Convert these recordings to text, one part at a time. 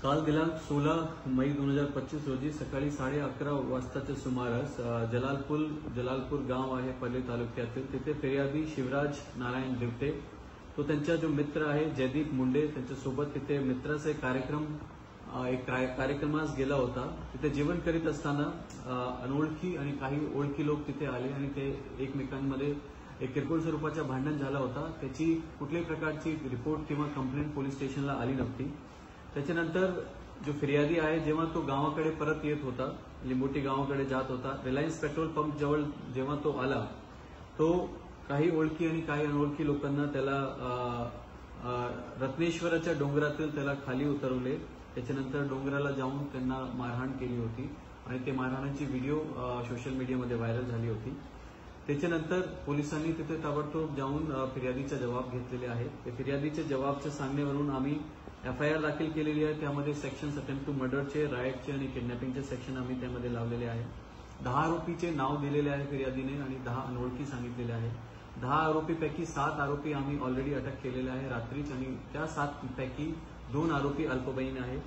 काल दिनांक 16 मई 2025 रोजी सकाळी 11:30 वाजताच्या सुमारास जलालपूर गाव आहे पल्ली तालुक्यातील, तिथे फिर्यादी शिवराज नारायण दिवटे तो त्यांचा जो मित्र आहे जयदीप मुंडे त्यांच्यासोबत तिथे मित्राचा एक कार्यक्रमास गेला होता। तिथे जेवण करीत असताना अनोळखी आणि काही ओळखी लोक तिथे आले आणि ते एकमेकांमध्ये एक किरकोळ स्वरूपाचा भांडण झाला होता। त्याची कुठल्याही प्रकारची रिपोर्ट किंवा कंप्लेंट पोलीस स्टेशनला आली नव्हती। त्याच्यानंतर जो फिर्यादी आहे जेव्हा तो गावाकडे परत येत होता, लिंबोटी गावाकडे जात होता, रिलायन्स पेट्रोल पंप जवळ जेव्हा तो आला, तो काही ओळखी आणि काही अनोळखी लोकांना त्याला रत्नेश्वराच्या डोंगरातील त्याला खाली उतरवले। त्याच्यानंतर डोंगराला जाऊन त्यांना मारहाण केली होती आणि ते मारहाणाची व्हिडिओ सोशल मीडियामध्ये व्हायरल झाली होती। त्याच्यानंतर पोलिसांनी तिथे ताबडतोब जाऊन फिर्यादीचा जबाब घेतलेले आहे। त्या फिर्यादीच्या जबाबच्या सांगण्यावरून आम्ही FIR दाखल केलेली आहे। त्यामध्ये सेक्शन्स अटेम्प्ट टू मर्डरचे, रायटचे आणि किडनॅपिंगचे सेक्शन आम्ही त्यामध्ये लावलेले आहे। 10 आरोपीचे नाव दिलेले आहे फिर्यादीने आणि 10 अनोळखी सांगितलेले आहे। 10 आरोपीपैकी 7 आरोपी आम्ही ऑलरेडी अटक केलेले आहे रात्रीच आणि त्या 7 पैकी 2 आरोपी अल्पवयीन आहेत।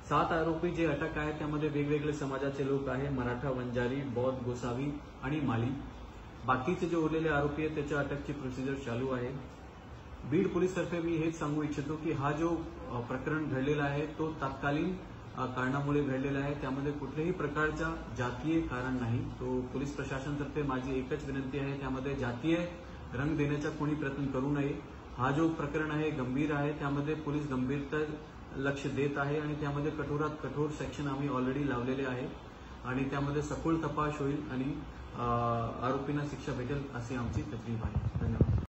7 आरोपी जे अटक आहे त्यामध्ये वेगवेगळे समाजाचे लोक आहे, मराठा, वंजारी, बौद्ध, गोसावी आणि माली। बाकीचे जे उरलेले आरोपी आहेत त्याच्या अटकची प्रोसिजर चालू आहे। बीड पोलीसतर्फे मी हेच सांगू इच्छितो की हा जो प्रकरण घडलेला आहे तो तात्कालीन कारणामुळे घडलेला आहे, त्यामध्ये कुठल्याही प्रकारचा जातीय कारण नाही। तो पोलीस प्रशासनातर्फे माझी एकच विनंती आहे, त्यामध्ये जातीय रंग देण्याचा कोणी प्रयत्न करू नये। हा जो प्रकरण आहे गंभीर आहे, त्यामध्ये पोलीस गंभीरता लक्ष देत आहे आणि त्यामध्ये कठोरात कठोर सेक्शन आम्ही ऑलरेडी लावलेले आहे आणि त्यामध्ये सखोल तपास होईल आणि आरोपींना शिक्षा भेटेल अशी आमची तजवीज आहे। धन्यवाद।